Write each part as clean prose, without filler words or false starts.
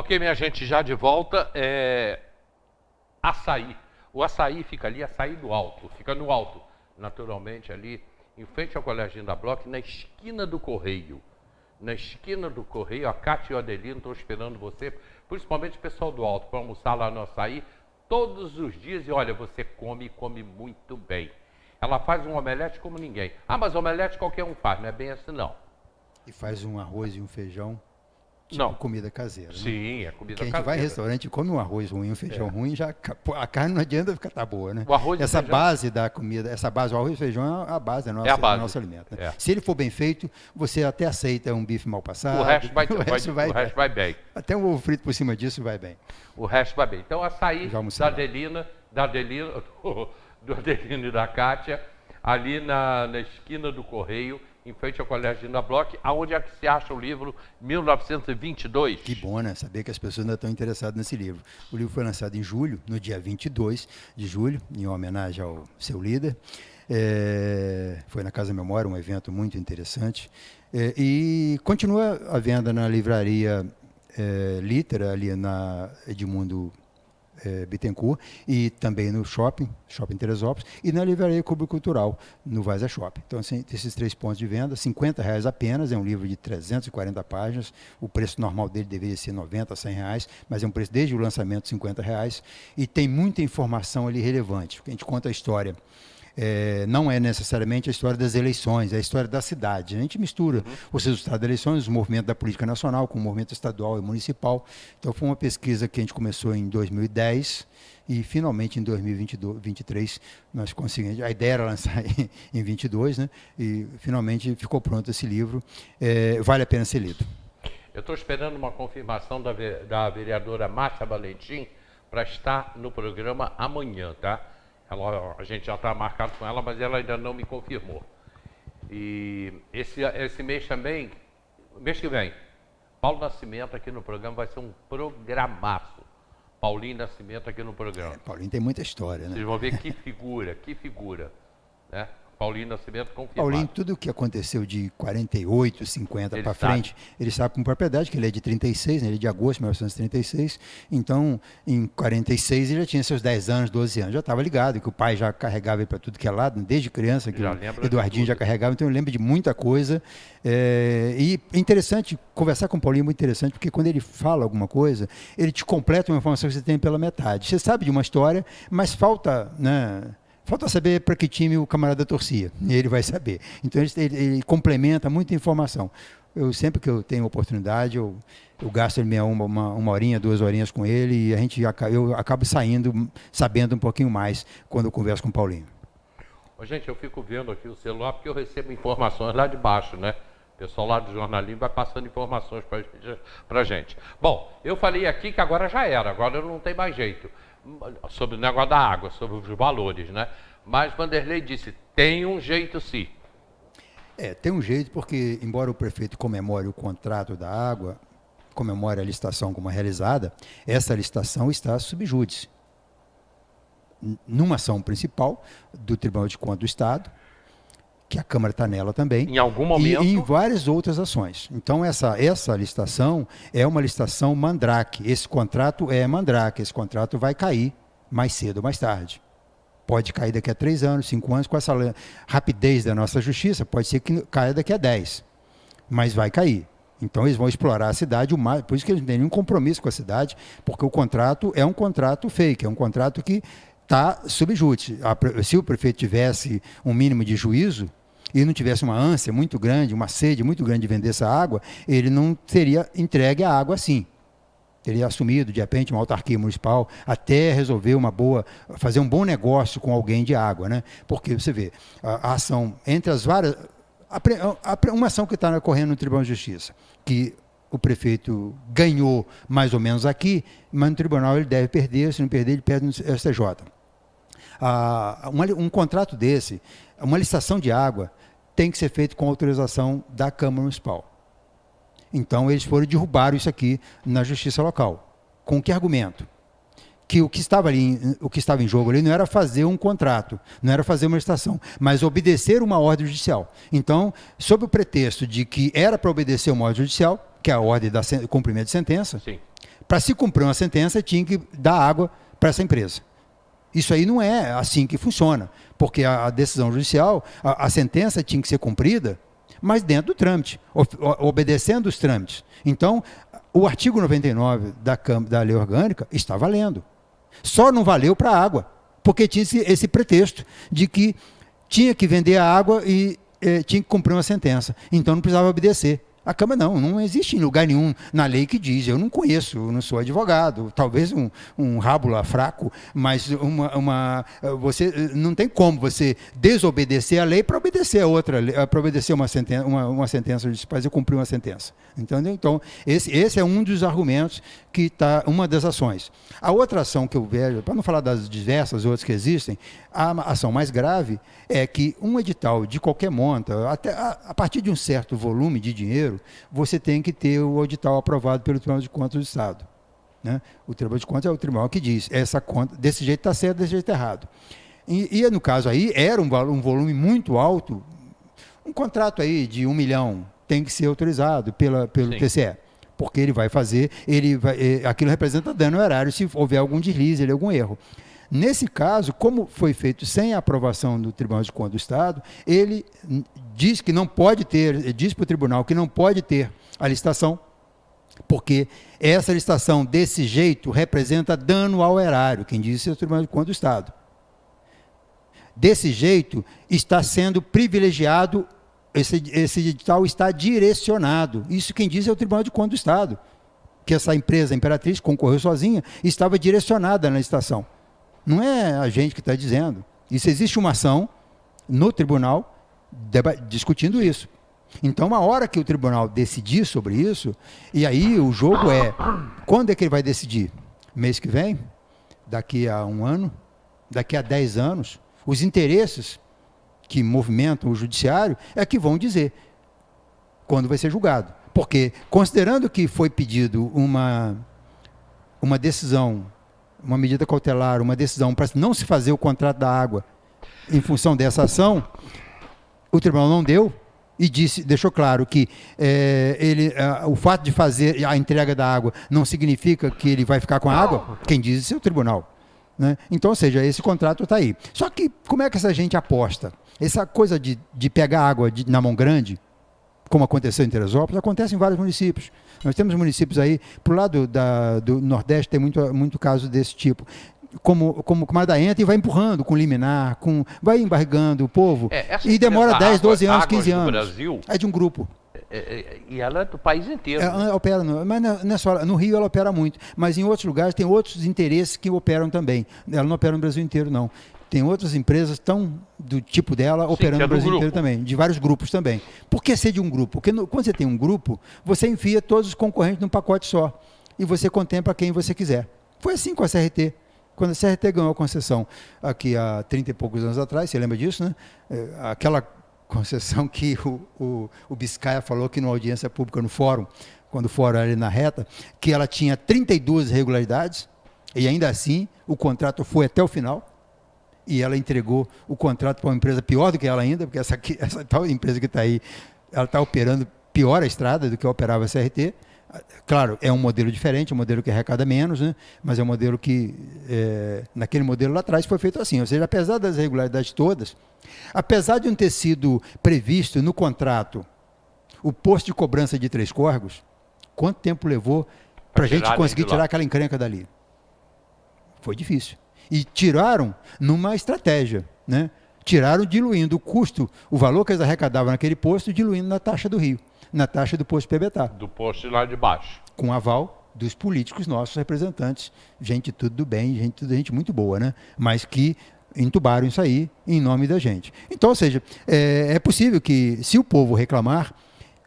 Ok, minha gente, já de volta. Açaí. O açaí fica ali, açaí do alto. Fica no alto, naturalmente, ali, em frente ao Colégio da Bloch, na esquina do Correio. Na esquina do Correio, a Cátia e o Adelino estão esperando você, principalmente o pessoal do alto, para almoçar lá no açaí todos os dias. E olha, você come muito bem. Ela faz um omelete como ninguém. Ah, mas omelete qualquer um faz, não é bem assim não. E faz um arroz e um feijão, tipo Não. comida caseira. Né? Sim, é comida Porque a gente caseira. vai em restaurante e come um arroz ruim, um feijão ruim, já a carne não adianta ficar tá boa, né? O arroz e essa feijão. Base da comida, essa base, o arroz e feijão é a base da nossa, É a base. do nosso alimento. Né? É. Se ele for bem feito, você até aceita um bife mal passado. O resto vai, o resto vai bem. Até um ovo frito por cima disso vai bem. O resto vai bem. Então, açaí Já almocei da lá. Adelino, do Adelino e da Cátia, ali na esquina do Correio, em frente ao Colégio da Bloch, aonde é que se acha o livro 1922. Que bom, né? Saber que as pessoas ainda estão interessadas nesse livro. O livro foi lançado em julho, no dia 22 de julho, em homenagem ao seu líder. Foi na Casa Memória, um evento muito interessante. E continua à venda na livraria Litera, ali na Edmundo Bittencourt, e também no Shopping Teresópolis, e na livraria Clube Cultural, no Vaza Shopping. Então, assim, esses 3 pontos de venda, R$50 apenas, é um livro de 340 páginas, o preço normal dele deveria ser R$90 a R$100, mas é um preço desde o lançamento R$50, e tem muita informação ali relevante, porque a gente conta a história. Não é necessariamente a história das eleições, é a história da cidade. A gente mistura os resultados das eleições, os movimentos da política nacional com o movimento estadual e municipal. Então, foi uma pesquisa que a gente começou em 2010 e, finalmente, em 2023, nós conseguimos. A ideia era lançar em 22, né? E, finalmente, ficou pronto esse livro. Vale a pena ser lido. Eu estou esperando uma confirmação da vereadora Márcia Valentim para estar no programa amanhã, tá? A gente já está marcado com ela, mas ela ainda não me confirmou. E esse mês também, mês que vem, Paulo Nascimento aqui no programa vai ser um programaço. Paulinho Nascimento aqui no programa. Paulinho tem muita história, né? Vocês vão ver que figura, né? Paulinho Nascimento confirmado. Paulinho, tudo o que aconteceu de 48, 50 para sabe. frente, ele sabe com propriedade, que ele é de 36, né? Ele é de agosto de 1936, então em 46 ele já tinha seus 10 anos, 12 anos, já estava ligado, que o pai já carregava ele para tudo que é lado, desde criança, que o Eduardinho já carregava, então eu lembro de muita coisa. E é interessante, conversar com o Paulinho é muito interessante, porque quando ele fala alguma coisa, ele te completa uma informação que você tem pela metade. Você sabe de uma história, mas falta, né? Falta saber para que time o camarada torcia, e ele vai saber. Então, ele complementa muita informação. Sempre que eu tenho oportunidade, eu gasto uma horinha, 2 horinhas com ele, e eu acabo sabendo um pouquinho mais quando eu converso com o Paulinho. Gente, eu fico vendo aqui o celular porque eu recebo informações lá de baixo, né? O pessoal lá do jornalismo vai passando informações para a gente. Bom, eu falei aqui que agora já era, agora não tem mais jeito. Sobre o negócio da água, sobre os valores, né? Mas Vanderlei disse, tem um jeito sim. Tem um jeito, porque embora o prefeito comemore o contrato da água, comemore a licitação como realizada, essa licitação está sub júdice. Numa ação principal do Tribunal de Contas do Estado, que a Câmara está nela também. Em algum momento. E em várias outras ações. Então, essa licitação é uma licitação mandrake. Esse contrato é mandrake. Esse contrato vai cair mais cedo ou mais tarde. Pode cair daqui a 3 anos, 5 anos, com essa rapidez da nossa justiça, pode ser que caia daqui a 10. Mas vai cair. Então, eles vão explorar a cidade, por isso que eles não têm nenhum compromisso com a cidade, porque o contrato é um contrato fake, é um contrato que está sub júdice. Se o prefeito tivesse um mínimo de juízo, e não tivesse uma ânsia muito grande, uma sede muito grande de vender essa água, ele não teria entregue a água assim. Teria assumido, de repente, uma autarquia municipal até resolver fazer um bom negócio com alguém de água, né? Porque você vê, a ação entre as várias... Uma ação que está ocorrendo no Tribunal de Justiça, que o prefeito ganhou mais ou menos aqui, mas no tribunal ele deve perder, se não perder, ele perde no STJ. Um contrato desse, uma licitação de água, tem que ser feito com autorização da Câmara Municipal. Então, eles derrubaram isso aqui na Justiça Local. Com que argumento? Que o que estava em jogo ali não era fazer um contrato, não era fazer uma licitação, mas obedecer uma ordem judicial. Então, sob o pretexto de que era para obedecer uma ordem judicial, que é a ordem do cumprimento de sentença, Sim. Para se cumprir uma sentença, tinha que dar água para essa empresa. Isso aí não é assim que funciona, porque a decisão judicial, a sentença tinha que ser cumprida, mas dentro do trâmite, obedecendo os trâmites. Então, o artigo 99 da Lei Orgânica está valendo. Só não valeu para a água, porque tinha esse pretexto de que tinha que vender a água e tinha que cumprir uma sentença. Então não precisava obedecer. A Câmara não existe em lugar nenhum na lei que diz, eu não conheço, eu não sou advogado, talvez um rabo lá fraco, mas você não tem como você desobedecer a lei para obedecer a outra, para obedecer uma sentença judicial, e cumprir uma sentença. Entendeu? Então, esse é um dos argumentos que está, uma das ações. A outra ação que eu vejo, para não falar das diversas outras que existem, a ação mais grave é que um edital de qualquer monta, até a partir de um certo volume de dinheiro, você tem que ter o edital aprovado pelo Tribunal de Contas do Estado. Né? O Tribunal de Contas é o tribunal que diz, essa conta, desse jeito está certo, desse jeito está errado. E no caso aí, era um volume muito alto, um contrato aí de 1 milhão tem que ser autorizado pelo TCE. Porque ele vai fazer, aquilo representa dano erário se houver algum deslize, algum erro. Nesse caso, como foi feito sem a aprovação do Tribunal de Contas do Estado, ele diz que não pode ter, diz para o tribunal que não pode ter a licitação, porque essa licitação desse jeito representa dano ao erário, quem diz isso é o Tribunal de Contas do Estado. Desse jeito, está sendo privilegiado, esse edital está direcionado. Isso quem diz é o Tribunal de Contas do Estado, que essa empresa, a Imperatriz, concorreu sozinha, estava direcionada na licitação. Não é a gente que está dizendo. Isso existe uma ação no tribunal discutindo isso. Então, a hora que o tribunal decidir sobre isso, e aí o jogo é, quando é que ele vai decidir? Mês que vem? Daqui a 1 ano? Daqui a 10 anos? Os interesses que movimentam o judiciário é que vão dizer quando vai ser julgado. Porque, considerando que foi pedido uma decisão, uma medida cautelar, uma decisão para não se fazer o contrato da água em função dessa ação, o tribunal não deu e deixou claro que o fato de fazer a entrega da água não significa que ele vai ficar com a água, quem diz isso é o tribunal. Né? Então, ou seja, esse contrato está aí. Só que como é que essa gente aposta? Essa coisa de pegar água na mão grande, como aconteceu em Teresópolis, acontece em vários municípios. Nós temos municípios aí, para o lado do Nordeste, tem muito caso desse tipo. Como Comadre entra e vai empurrando com liminar, vai embargando o povo, e demora 10, 12 anos, 15 anos. Brasil, é de um grupo. E ela é do país inteiro. Opera, mas não é só, no Rio ela opera muito, mas em outros lugares tem outros interesses que operam também. Ela não opera no Brasil inteiro, não. Tem outras empresas do tipo dela operando no Brasil inteiro também, de vários grupos também. Por que ser de um grupo? Porque quando você tem um grupo, você enfia todos os concorrentes num pacote só e você contempla quem você quiser. Foi assim com a CRT. Quando a CRT ganhou a concessão aqui há 30 e poucos anos atrás, você lembra disso, né? Aquela concessão que o Biscaia falou aqui numa audiência pública no fórum, quando o fórum era ali na reta, que ela tinha 32 irregularidades e ainda assim o contrato foi até o final. E ela entregou o contrato para uma empresa pior do que ela ainda, porque essa tal empresa que está aí, ela está operando pior a estrada do que operava a CRT. Claro, é um modelo diferente, um modelo que arrecada menos, né? Mas é um modelo que, naquele modelo lá atrás, foi feito assim. Ou seja, apesar das irregularidades todas, apesar de não ter sido previsto no contrato o posto de cobrança de 3 córregos, quanto tempo levou para a gente conseguir tirar aquela encrenca dali? Foi difícil. E tiraram numa estratégia, né? Tiraram diluindo o custo, o valor que eles arrecadavam naquele posto, diluindo na taxa do Rio, na taxa do posto PBTA. Do posto lá de baixo. Com aval dos políticos nossos representantes, gente tudo do bem, gente muito boa, né? Mas que entubaram isso aí em nome da gente. Então, ou seja, é possível que, se o povo reclamar,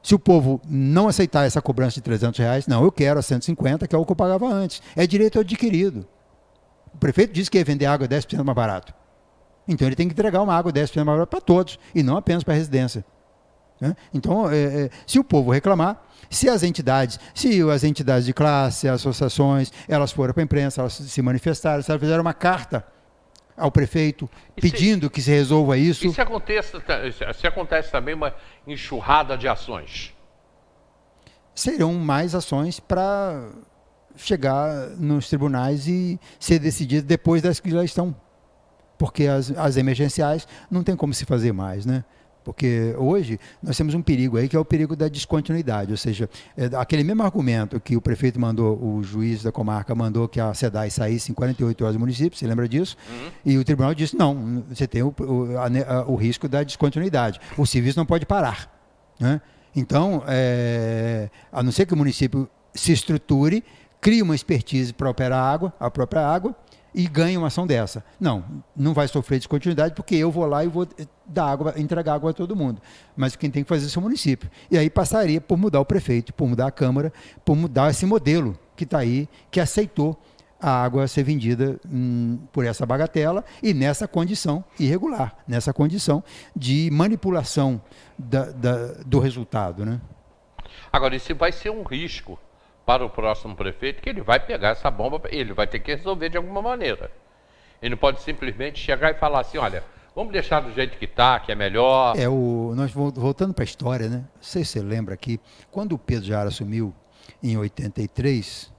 se o povo não aceitar essa cobrança de R$300, não, eu quero a 150, que é o que eu pagava antes. É direito adquirido. O prefeito disse que ia vender água 10% mais barato. Então ele tem que entregar uma água 10% mais barata para todos, e não apenas para a residência. Né? Então, se o povo reclamar, se as entidades de classe, as associações, elas foram para a imprensa, elas se manifestaram, se elas fizeram uma carta ao prefeito pedindo que se resolva isso. E se acontece também uma enxurrada de ações? Serão mais ações para chegar nos tribunais e ser decidida depois das que já estão. Porque as emergenciais não tem como se fazer mais, né? Porque hoje nós temos um perigo aí, que é o perigo da descontinuidade, ou seja, aquele mesmo argumento que o prefeito mandou, o juiz da comarca mandou que a SEDAI saísse em 48 horas do município, você lembra disso? E o tribunal disse, não, você tem o risco da descontinuidade, o serviço não pode parar, né? Então, a não ser que o município se estruture, crie uma expertise para operar a própria água, e ganha uma ação dessa. Não vai sofrer descontinuidade porque eu vou lá e vou dar água, entregar água a todo mundo. Mas quem tem que fazer isso é o município. E aí passaria por mudar o prefeito, por mudar a Câmara, por mudar esse modelo que está aí, que aceitou a água ser vendida por essa bagatela e nessa condição irregular, nessa condição de manipulação do resultado, né? Agora, isso vai ser um risco para o próximo prefeito, que ele vai pegar essa bomba, ele vai ter que resolver de alguma maneira. Ele não pode simplesmente chegar e falar assim, olha, vamos deixar do jeito que está, que é melhor. Nós voltando para a história, né? Não sei se você lembra aqui, quando o Pedro Jara assumiu em 83,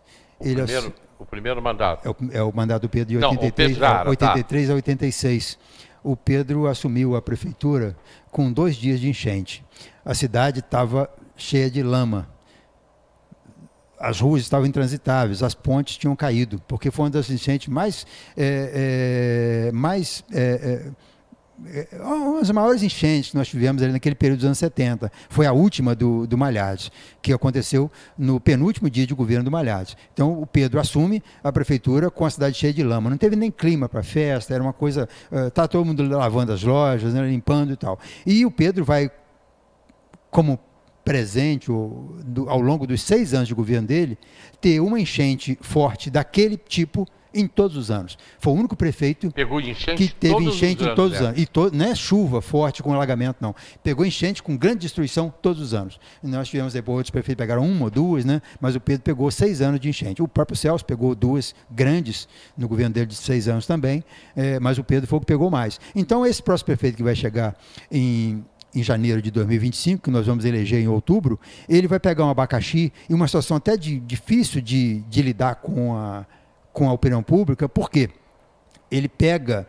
o primeiro mandato. É o mandato do Pedro de 83, Jara, 83 a 86. O Pedro assumiu a prefeitura com 2 dias de enchente. A cidade estava cheia de lama. As ruas estavam intransitáveis, as pontes tinham caído, porque foi uma das enchentes as maiores enchentes que nós tivemos ali naquele período dos anos 70. Foi a última do Malhades, que aconteceu no penúltimo dia de governo do Malhades. Então, o Pedro assume a prefeitura com a cidade cheia de lama. Não teve nem clima para festa, era uma coisa... Está todo mundo lavando as lojas, né, limpando e tal. E o Pedro vai, como presente ao longo dos 6 anos de governo dele, ter uma enchente forte daquele tipo em todos os anos. Foi o único prefeito que teve enchente em todos os anos. E não é chuva forte com alagamento, não. Pegou enchente com grande destruição todos os anos. E nós tivemos depois, outros prefeitos pegaram 1 ou 2, né? Mas o Pedro pegou 6 anos de enchente. O próprio Celso pegou 2 grandes no governo dele de 6 anos também, mas o Pedro foi o que pegou mais. Então, esse próximo prefeito que vai chegar em janeiro de 2025, que nós vamos eleger em outubro, ele vai pegar um abacaxi e uma situação até difícil de lidar com a opinião pública, porque ele pega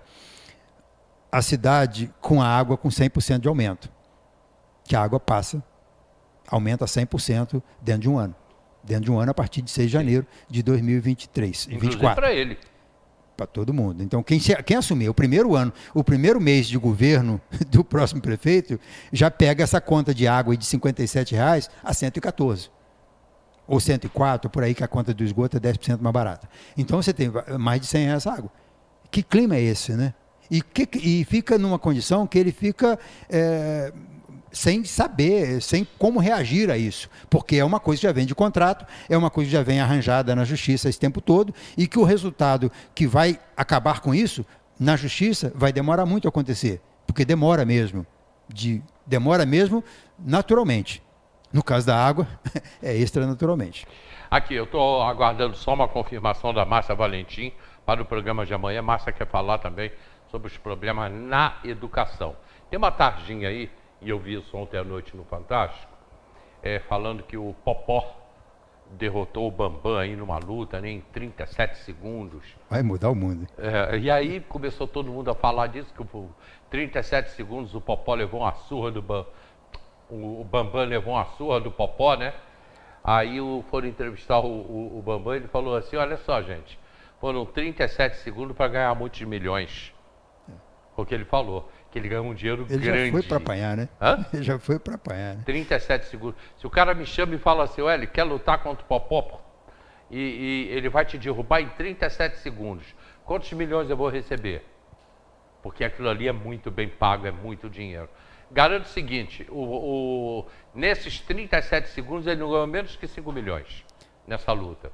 a cidade com a água com 100% de aumento, que a água aumenta 100% dentro de um ano. Dentro de um ano, a partir de 6 de janeiro de 2023. Inclusive para ele. Para todo mundo. Então, quem assumir o primeiro mês de governo do próximo prefeito, já pega essa conta de água de R$ 57,00 a 114. Ou 104, por aí, que a conta do esgoto é 10% mais barata. Então, você tem mais de R$ 100,00 a água. Que clima é esse, né? E fica numa condição que ele fica sem saber, sem como reagir a isso, porque é uma coisa que já vem de contrato, é uma coisa que já vem arranjada na justiça esse tempo todo, e que o resultado que vai acabar com isso, na justiça, vai demorar muito a acontecer, porque demora mesmo naturalmente. No caso da água, é extranaturalmente. Aqui, eu estou aguardando só uma confirmação da Márcia Valentim para o programa de amanhã. Márcia quer falar também sobre os problemas na educação. Tem uma tarjinha aí, e eu vi isso ontem à noite no Fantástico, falando que o Popó derrotou o Bambam aí numa luta, né, em 37 segundos. Vai mudar o mundo. E aí começou todo mundo a falar disso, que por 37 segundos o Popó levou uma surra do Bambam. O Bambam levou uma surra do Popó, né? Aí foram entrevistar o Bambam, ele falou assim, olha só, gente, foram 37 segundos para ganhar muitos milhões. Foi o que ele falou, que ele ganhou um dinheiro grande. Ele já foi para apanhar, né? Hã? Ele já foi para apanhar, né? 37 segundos. Se o cara me chama e fala assim, ele quer lutar contra o Popó e ele vai te derrubar em 37 segundos, quantos milhões eu vou receber? Porque aquilo ali é muito bem pago, é muito dinheiro. Garanto o seguinte, nesses 37 segundos ele não ganhou menos que 5 milhões nessa luta.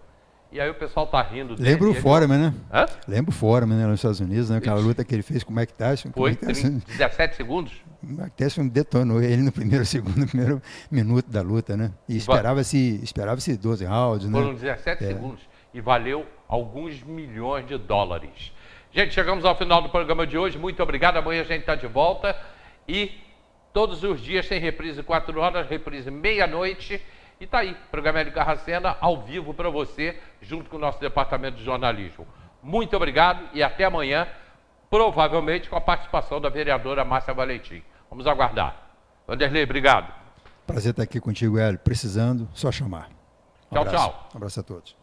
E aí o pessoal tá rindo dele. Lembra o Foreman, né? Hã? Lembra o Foreman, né, nos Estados Unidos, né? Aquela luta que ele fez com o Mike Tyson. Foi 17 segundos? O Mike Tyson detonou ele no primeiro minuto da luta, né? E esperava-se 12 rounds, né? Foram 17 segundos e valeu alguns milhões de dólares. Gente, chegamos ao final do programa de hoje. Muito obrigado. Amanhã a gente está de volta. E todos os dias tem reprise 4 horas, reprise meia-noite E tá aí, programa Hélio Garracena ao vivo para você, junto com o nosso departamento de jornalismo. Muito obrigado e até amanhã, provavelmente com a participação da vereadora Márcia Valentim. Vamos aguardar. Vanderlei, obrigado. Prazer estar aqui contigo, Hélio. Precisando, só chamar. Tchau, tchau. Um abraço a todos.